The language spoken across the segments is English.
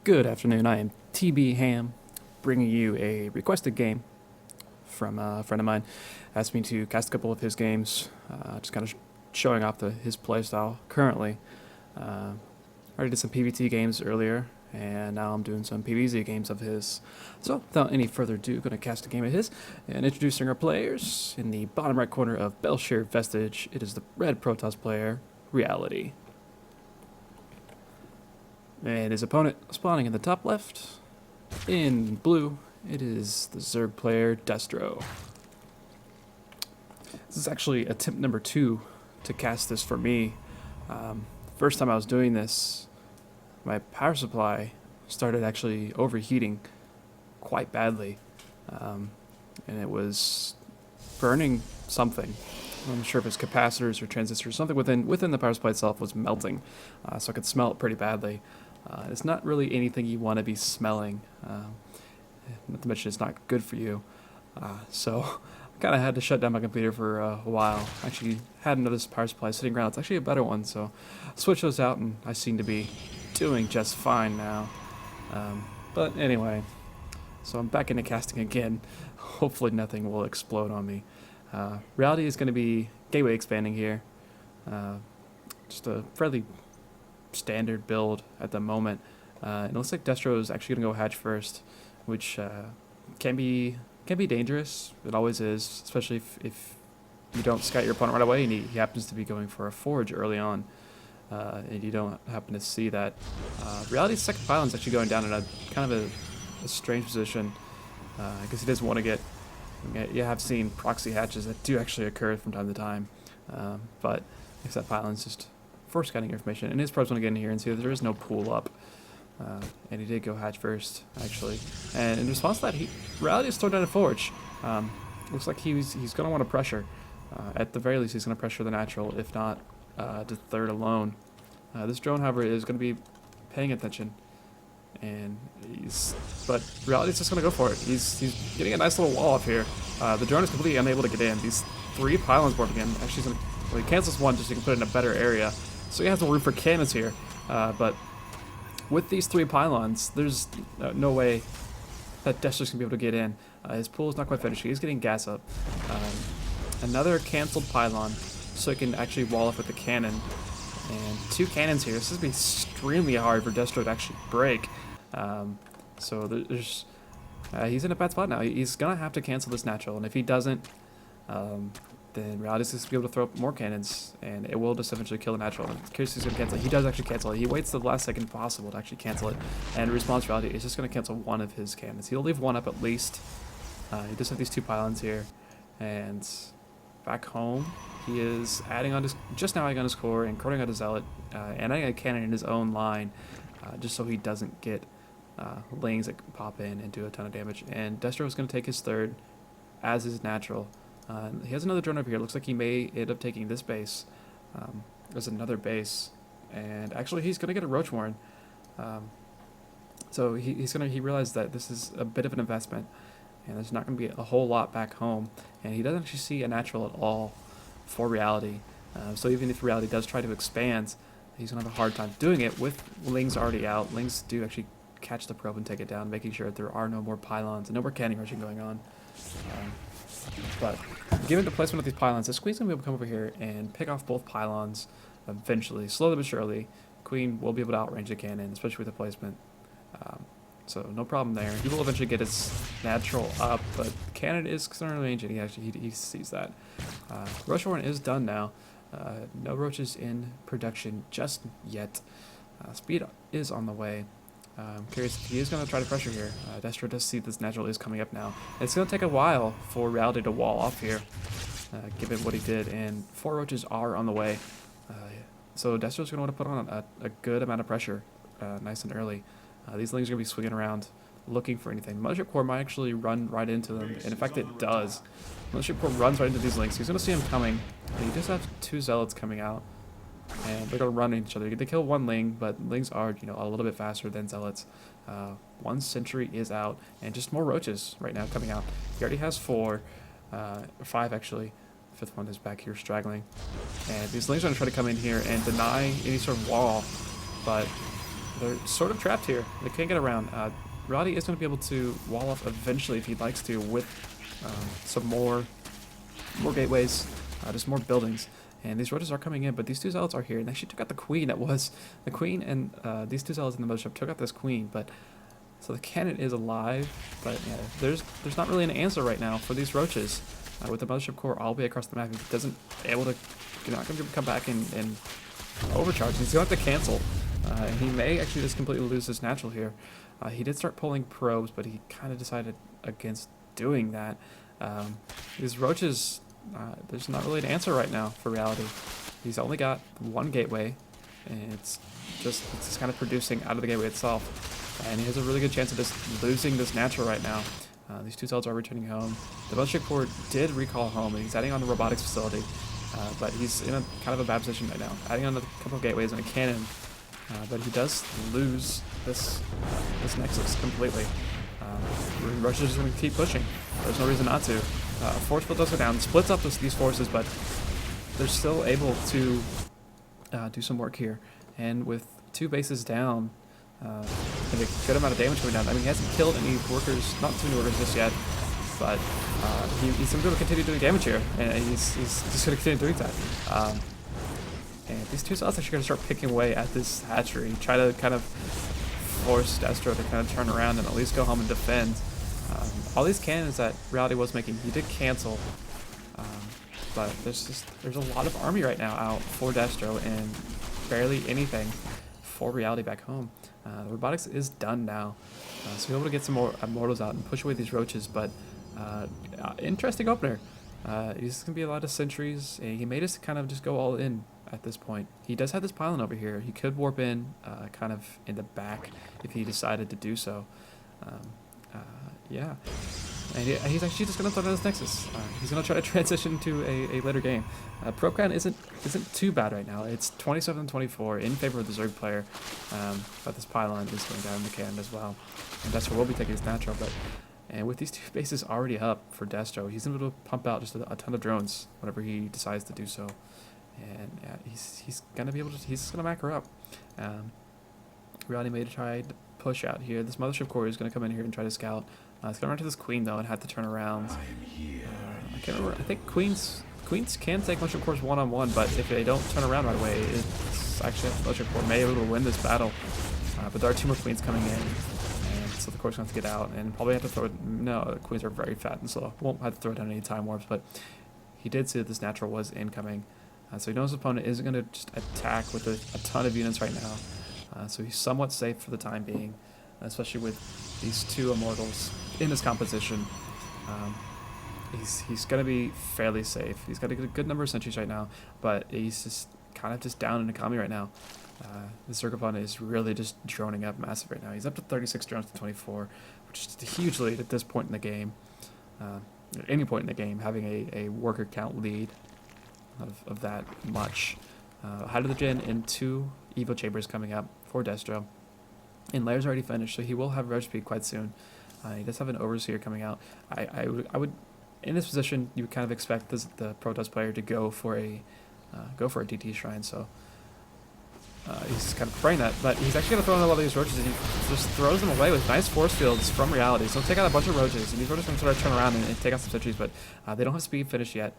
Good afternoon. I am tbham, bringing you a requested game from a friend of mine. Asked me to cast a couple of his games, just kind of showing off his playstyle currently. I already did some PvT games earlier, and now I'm doing some PvZ games of his. So, without any further ado, going to cast a game of his and introducing our players. In the bottom right corner of Belshire Vestige, it is the red Protoss player, Reality. And his opponent spawning in the top left. In blue, it is the Zerg player, Destro. This is actually attempt number 2 to cast this for me. First time I was doing this, my power supply started actually overheating quite badly. And it was burning something. I'm not sure if it's capacitors or transistors, something within the power supply itself was melting. So I could smell it pretty badly. It's not really anything you want to be smelling, not to mention it's not good for you. So I kind of had to shut down my computer for a while. Actually had another power supply sitting around. It's actually a better one, so I switched those out and I seem to be doing just fine now. But anyway, so I'm back into casting again. Hopefully nothing will explode on me. Reality is going to be gateway expanding here. Just a fairly standard build at the moment. It looks like Destro is actually going to go hatch first, which can be dangerous. It always is, especially if you don't scout your opponent right away and he happens to be going for a forge early on, and you don't happen to see that. Reality's second pylon is actually going down in a kind of a strange position. I guess he doesn't want to get. You have seen proxy hatches that do actually occur from time to time, but I guess that pylon's just for scouting information. And his probes want to get in here and see that there is no pool up. And he did go hatch first, actually. And in response to that, Reality has thrown down a forge. Looks like he's going to want to pressure. At the very least, he's going to pressure the natural, if not the third alone. This drone, however, is going to be paying attention. And but Reality's just going to go for it. He's getting a nice little wall up here. The drone is completely unable to get in. These 3 pylons board again. Actually, he's gonna, well, he cancels one just so he can put it in a better area. So he has no room for cannons here. But with these 3 pylons, there's no way that Destro's gonna be able to get in. His pool is not quite finished. He's getting gas up. Another canceled pylon, so he can actually wall off with the cannon. And 2 cannons here. This is going to be extremely hard for Destro to actually break. So there's he's in a bad spot now. He's going to have to cancel this natural. And if he doesn't, then Reality's going to be able to throw up more cannons. And it will just eventually kill the natural. I'm curious if he's going to cancel it. He does actually cancel it. He waits the last second possible to actually cancel it. And in response, Reality is just going to cancel one of his cannons. He'll leave one up at least. He does have these 2 pylons here. And back home, he is adding on just now adding on his core and coating out his zealot, and adding a cannon in his own line, just so he doesn't get lings that can pop in and do a ton of damage. And Destro is going to take his third as his natural. He has another drone over here. Looks like he may end up taking this base. There's another base, and actually he's going to get a Roach Warren. So he realized that this is a bit of an investment, and there's not going to be a whole lot back home, and he doesn't actually see a natural at all for Reality. So even if Reality does try to expand, he's going to have a hard time doing it with Lings already out. Lings do actually catch the probe and take it down, making sure that there are no more pylons and no more cannon rushing going on. But given the placement of these pylons, this Queen's going to be able to come over here and pick off both pylons eventually. Slowly but surely, Queen will be able to outrange the cannon, especially with the placement. So no problem there. He will eventually get his natural up, but cannon is concerned range, and he sees that. Roach Warren is done now. No roaches in production just yet. Speed is on the way. I'm curious if he is going to try to pressure here. Destro does see this natural is coming up now. It's going to take a while for Reality to wall off here, given what he did, and 4 roaches are on the way. So Destro's going to want to put on a good amount of pressure nice and early. These Lings are going to be swinging around looking for anything. Mothership Core might actually run right into them, and in fact it does. Mothership Core runs right into these Lings. He's going to see him coming. And he does have 2 Zealots coming out, and they're going to run into each other. They kill 1 Ling, but Lings are a little bit faster than Zealots. 1 Sentry is out, and just more Roaches right now coming out. He already has 4, 5 actually. 5th one is back here straggling. And these Lings are going to try to come in here and deny any sort of wall, but they're sort of trapped here. They can't get around. Reality is going to be able to wall off eventually if he likes to with some more gateways, just more buildings. And these roaches are coming in, but these two zealots are here. And they actually took out the queen. That was the queen, and these two zealots in the mothership took out this queen. But so the cannon is alive, but yeah, there's not really an answer right now for these roaches. With the mothership core all the way across the map, if he doesn't able to, you're not going to come back and overcharge. He's going to have to cancel. And he may actually just completely lose his natural here. He did start pulling probes, but he kind of decided against doing that. These roaches, there's not really an answer right now for reality. He's only got one gateway, and it's just kind of producing out of the gateway itself. And he has a really good chance of just losing this natural right now. These two cells are returning home. The mothership core did recall home, and he's adding on the robotics facility. But he's in a kind of a bad position right now, adding on a couple of gateways and a cannon. But he does lose this nexus completely. Russia is just going to keep pushing. There's no reason not to. Force field does go down, splits up these forces, but they're still able to do some work here. And with 2 bases down, and a good amount of damage going down. I mean, he hasn't killed any workers, not too many workers just yet, but he's going to continue doing damage here, and he's just going to continue doing that. And these two cells actually going to start picking away at this hatchery, try to kind of force Destro to kind of turn around and at least go home and defend. All these cannons that Reality was making, he did cancel, but there's a lot of army right now out for Destro and barely anything for Reality back home. The robotics is done now, so we're able to get some more immortals out and push away these roaches. But interesting opener. He's gonna be a lot of sentries, and he may just kind of just go all in at this point. He does have this pylon over here. He could warp in kind of in the back if he decided to do so. Yeah, and he's actually just gonna throw down his nexus. He's gonna try to transition to a later game. Probe count isn't too bad right now. It's 27-24 in favor of the Zerg player, but this pylon is going down the cannon as well. And Destro will be taking his natural, and with these 2 bases already up for Destro, he's able to pump out just a ton of drones whenever he decides to do so. And yeah, he's gonna be able to. He's gonna back her up. Reality may try to push out here. This mothership core is gonna come in here and try to scout. It's gonna run to this queen though and have to turn around. I can't remember. I think queens can take mothership cores one-on-one, but if they don't turn around right away, it's actually mothership core may be able to win this battle. But there are 2 more queens coming in, and so the core's going to have to get out and probably have to throw it. No, the queens are very fat and slow. Won't have to throw it down any time warps, but he did see that this natural was incoming. So he knows his opponent isn't going to just attack with a ton of units right now. So he's somewhat safe for the time being, especially with these 2 immortals in his composition. He's going to be fairly safe. He's got a good number of sentries right now, but he's just kind of just down in economy right now. The Zerg opponent is really just droning up massive right now. He's up to 36 drones to 24, which is a huge lead at this point in the game. At any point in the game, having a worker count lead of that much. Hydrogen and 2 Evo chambers coming up for Destro. And Lair's already finished, so he will have rev speed quite soon. He does have an overseer coming out. I would in this position you would kind of expect the Protoss player to go for a DT shrine. So he's kind of praying that, but he's actually going to throw in a lot of these roaches, and he just throws them away with nice force fields from Reality. So he'll take out a bunch of roaches, and these roaches are going to sort of turn around and take out some sentries, but they don't have speed finished yet,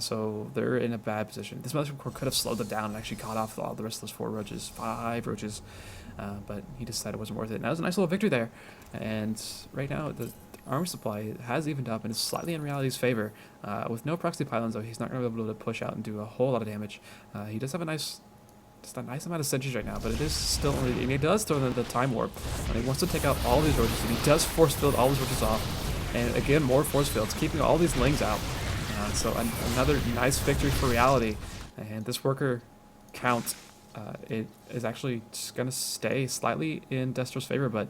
so they're in a bad position. This mothership core could have slowed them down and actually caught off all the rest of those 4 roaches, 5 roaches, but he decided it wasn't worth it. And that was a nice little victory there, and right now the armor supply has evened up and is slightly in Reality's favor. With no proxy pylons, though, he's not going to be able to push out and do a whole lot of damage. He does have a nice amount of sentries right now, but it is still, and he does throw the time warp, and he wants to take out all these roaches, and he does force field all these roaches off, and again, more force fields, keeping all these lings out. So another nice victory for Reality, and this worker count, it is actually just going to stay slightly in Destro's favor, but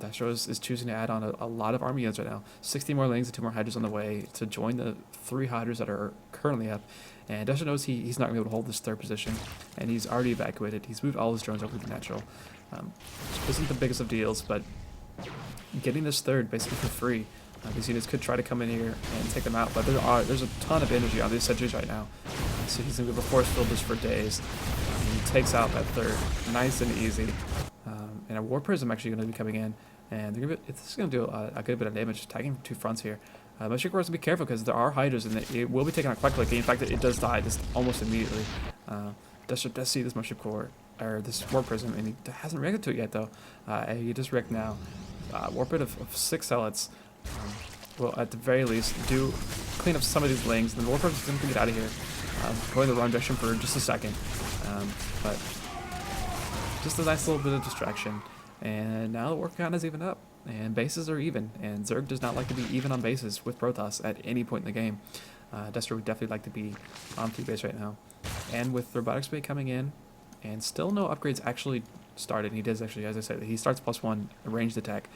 Destro is choosing to add on a lot of army units right now. 60 more lings and 2 more hydras on the way to join the 3 hydras that are currently up. And Destro knows he's not going to be able to hold this 3rd position, and he's already evacuated. He's moved all his drones over to the natural. Which isn't the biggest of deals, but getting this 3rd basically for free. These units could try to come in here and take them out, but there's a ton of energy on these sentries right now. So he's going to be able to force field this for days. takes out that third nice and easy. And a War Prism actually going to be coming in, and it's going to do a good bit of damage, tagging from two fronts here. But Sugar Wars to be careful because there are Hydras and it will be taken out quite quickly. In fact, it does die just almost immediately. Destro does see this Mothership Core, or this War Prism, and he hasn't reacted to it yet though. He just wrecked now. Warp Bit of 6 Zealots will at the very least do clean up some of these Lings, and the War Prism is going to get out of here. Going the wrong direction for just a second, but just a nice little bit of distraction. And now the war count is even up, and bases are even, and Zerg does not like to be even on bases with Protoss at any point in the game. Destro would definitely like to be on 3 base right now. And with Robotics Bay coming in, and still no upgrades actually started, he does actually, as I said, he starts +1 ranged attack.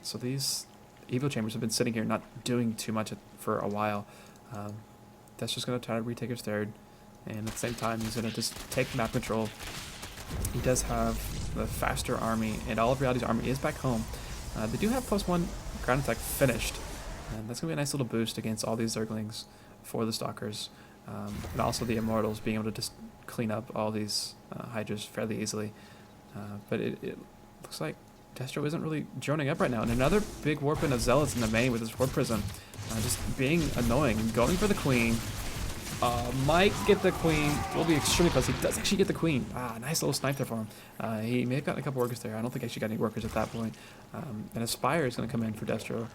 So these Evo Chambers have been sitting here not doing too much for a while. That's just going to try to retake his third, and at the same time he's going to just take map control. He does have the faster army, and all of Reality's army is back home. They do have +1 ground attack finished, and that's going to be a nice little boost against all these Zerglings for the Stalkers, and also the Immortals being able to just clean up all these Hydras fairly easily. But it looks like Destro isn't really droning up right now, and another big warping of Zealots in the main with his Warp Prism, just being annoying and going for the Queen. Might get the Queen, will be extremely close. He does actually get the Queen. Nice little snipe there for him. He may have gotten a couple workers there. I don't think he actually got any workers at that point. And a Spire is going to come in for Destro,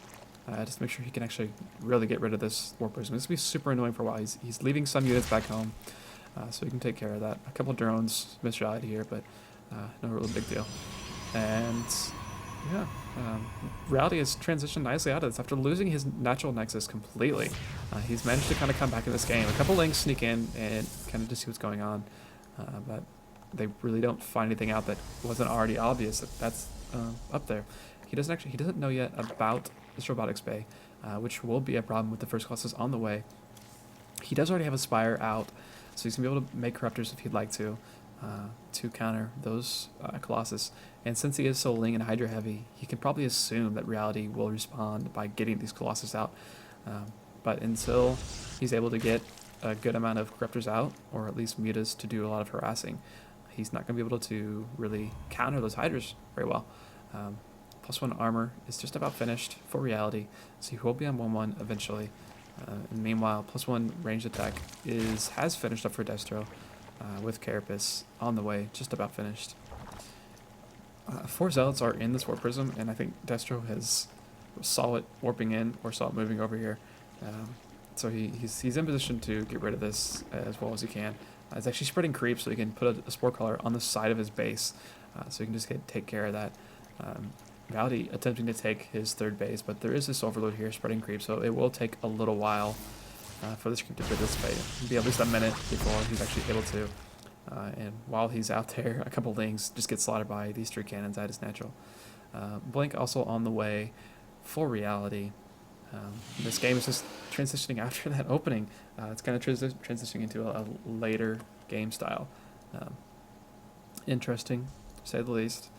just to make sure he can actually really get rid of this Warp Prism. This will be super annoying for a while. He's leaving some units back home, so he can take care of that. A couple drones misshot here, but no real big deal. And yeah, Reality has transitioned nicely out of this after losing his natural nexus completely. He's managed to kind of come back in this game. A couple Lings sneak in and kind of just see what's going on, but they really don't find anything out that wasn't already obvious that's up there. He doesn't know yet about this Robotics Bay, which will be a problem with the first Colossus on the way. He does already have a Spire out, so he's gonna be able to make Corruptors if he'd like to counter those Colossus. And since he is so Ling and Hydra heavy, he can probably assume that Reality will respond by getting these Colossus out. But until he's able to get a good amount of Corruptors out, or at least Mutas to do a lot of harassing, he's not going to be able to really counter those Hydras very well. +1 armor is just about finished for Reality, so he will be on 1-1 eventually. And meanwhile, +1 ranged attack has finished up for Destro, with Carapace on the way, just about finished. 4 Zealots are in this Warp Prism, and I think Destro saw it warping in or saw it moving over here. So he's in position to get rid of this as well as he can. It's actually spreading creep, so he can put a Spore Caller on the side of his base, so he can just take care of that. Reality attempting to take his third base, but there is this overload here spreading creep, so it will take a little while for this creep to participate. It'll be at least a minute before he's actually able to. And while he's out there, a couple Lings just get slaughtered by these 3 cannons at his natural. Blink also on the way for Reality. This game is just transitioning after that opening. It's kind of transitioning into a later game style. Interesting, to say the least.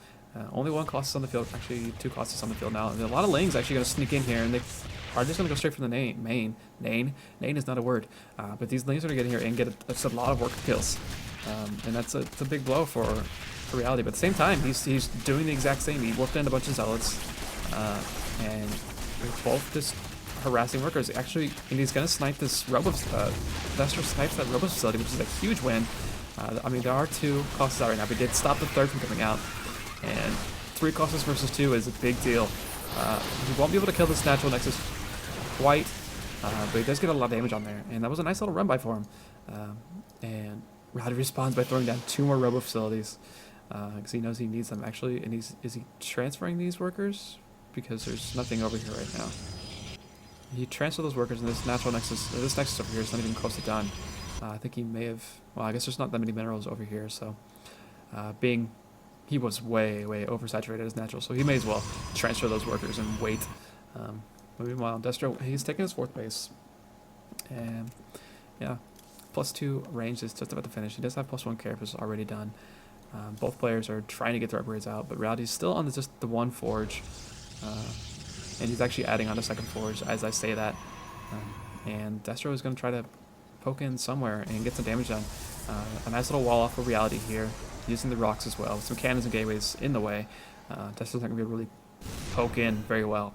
Only 1 Colossus on the field, actually 2 Colossus on the field now. And a lot of Lings actually going to sneak in here, and they are just going to go straight for the main. Nane is not a word. But these Lings are going to get in here and get a lot of work kills. And it's a big blow for Reality. But at the same time, he's doing the exact same. He warped in a bunch of Zealots, and they're both just harassing workers. Actually, and he's going to snipe this Robo. Destro snipes that Robo facility, which is a huge win. I mean, there are 2 Colossus out right now, but he did stop the third from coming out. And 3 Colossus versus 2 is a big deal. He won't be able to kill this natural nexus quite, but he does get a lot of damage on there. And that was a nice little run by for him. And Reality responds by throwing down 2 more Robo facilities, because he knows he needs them actually. And is he transferring these workers? Because there's nothing over here right now. He transferred those workers, and this natural nexus, or this nexus over here is not even close to done. I think he may have. Well, I guess there's not that many minerals over here, so he was way oversaturated as natural, so he may as well transfer those workers and wait. But meanwhile, Destro, he's taking his 4th base, and yeah. +2 range is just about to finish. He does have +1 carapace already done. Both players are trying to get their upgrades out, but Reality's still on just the 1 forge. And he's actually adding on a 2nd forge as I say that. And Destro is going to try to poke in somewhere and get some damage done. A nice little wall off of reality here, using the rocks as well, with some cannons and gateways in the way. Destro's not going to be able to really poke in very well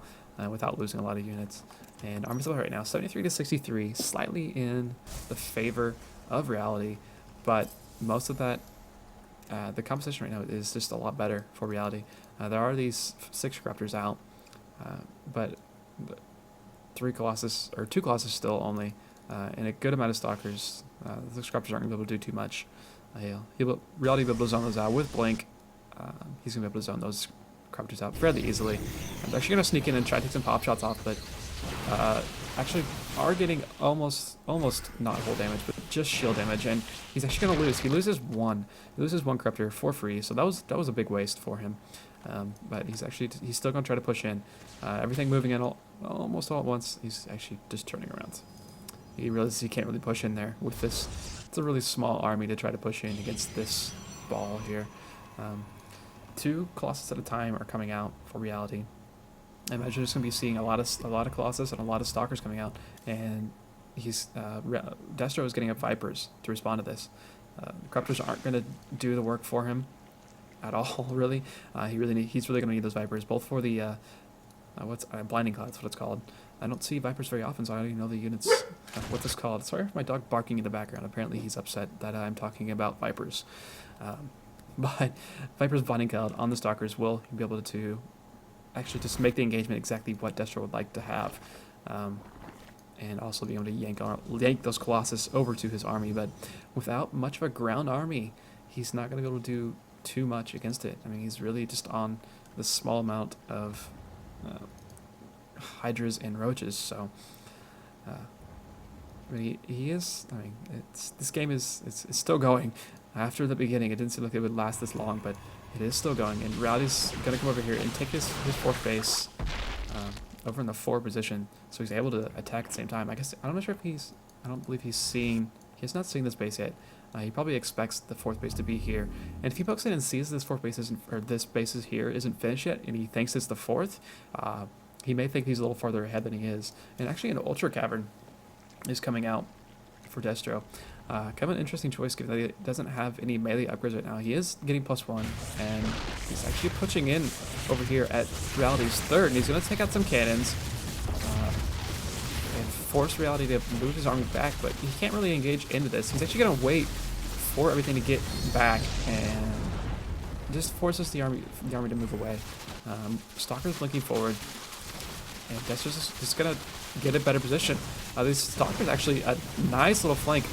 without losing a lot of units. And army supply right now, 73 to 63, slightly in the favor of reality, but most of that, the composition right now is just a lot better for reality. There are these 6 corruptors out, but 2 colossus still only, and a good amount of stalkers. The corruptors aren't going to be able to do too much. Reality will be able to zone those out with blink. He's going to be able to zone those corruptors out fairly easily. I'm actually going to sneak in and try to take some pop shots off, but actually are getting almost not whole damage, but just shield damage, and he's actually going to lose. He loses one corruptor for free, so that was a big waste for him. But he's still going to try to push in. Everything moving in almost all at once. He's actually just turning around. He realizes he can't really push in there with this. It's a really small army to try to push in against this ball here. 2 Colossus at a time are coming out for reality. I imagine just going to be seeing a lot of Colossus and a lot of Stalkers coming out, and Destro is getting up Vipers to respond to this. Corruptors aren't going to do the work for him at all, really. He's really going to need those Vipers, both for the Blinding Cloud, that's what it's called. I don't see Vipers very often, so I don't even know the units. What's this called? Sorry for my dog barking in the background. Apparently he's upset that I'm talking about Vipers. But Viper's Blinding Cloud on the Stalkers will be able to actually just make the engagement exactly what Destro would like to have. And also be able to yank those Colossus over to his army. But without much of a ground army, he's not going to be able to do too much against it. I mean, he's really just on this small amount of Hydras and Roaches, so I mean, he is. I mean, this game is still going. After the beginning, it didn't seem like it would last this long, but it is still going. And Reality's gonna come over here and take his 4th base over in the 4 position, so he's able to attack at the same time. I guess I'm not sure if I don't believe he's seeing. He has not seen this base yet. He probably expects the 4th base to be here, and if he pokes in and sees this 4th base this base here isn't finished yet, and he thinks it's the 4th, he may think he's a little farther ahead than he is. And actually, an Ultra Cavern is coming out for Destro. Kind of an interesting choice, given that he doesn't have any melee upgrades right now. He is getting +1, and he's actually pushing in over here at Reality's 3rd, and he's going to take out some cannons and force Reality to move his army back, but he can't really engage into this. He's actually going to wait for everything to get back and just forces the army to move away. Stalker's blinking forward, and Destro's just going to get a better position. These Stalkers actually a nice little flank.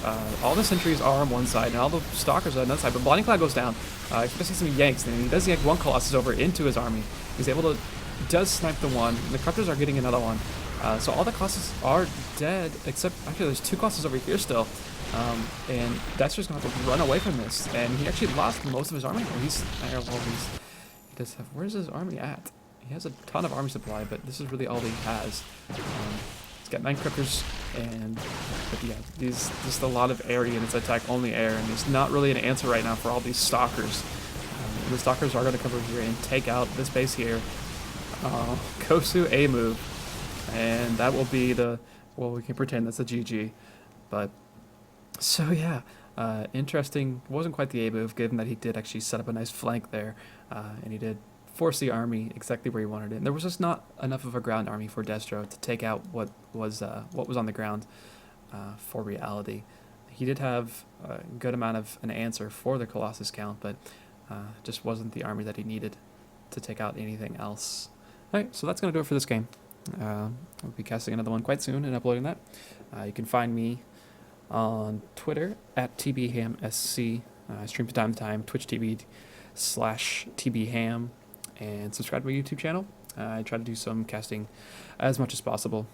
All the sentries are on one side, and all the Stalkers are on another side, but Blinding Cloud goes down. Expecting some yanks, and he does yank one Colossus over into his army. He's able to, does snipe the one, and the Corruptors are getting another one. So all the Colossus are dead, except, actually there's 2 Colossus over here still. And Destro's going to have to run away from this, and he actually lost most of his army. He does have, where's his army at? He has a ton of army supply, but this is really all he has. He's got 9 Corruptors, but yeah, he's just a lot of area, and it's attack only air, and there's not really an answer right now for all these Stalkers. The Stalkers are going to come over here and take out this base here. Kosu A move, and that will be well, we can pretend that's a GG, but so yeah, interesting. Wasn't quite the A move, given that he did actually set up a nice flank there, and he did force the army exactly where he wanted it. And there was just not enough of a ground army for Destro to take out what was on the ground for Reality. He did have a good amount of an answer for the Colossus count, but just wasn't the army that he needed to take out anything else. Alright, so that's going to do it for this game. I'll be casting another one quite soon and uploading that. You can find me on Twitter at tbhamsc. I stream from time to time, Twitch TV/tbham, and subscribe to my YouTube channel. I try to do some casting as much as possible.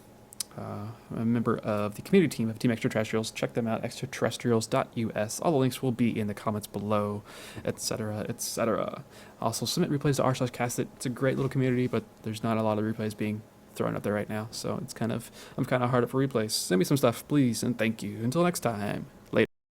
I'm a member of the community team of Team Extraterrestrials. Check them out, extraterrestrials.us. All the links will be in the comments below, etc., etc. Also, submit replays to r/castit. It's a great little community, but there's not a lot of replays being thrown up there right now, so I'm kind of hard up for replays. Send me some stuff, please, and thank you. Until next time.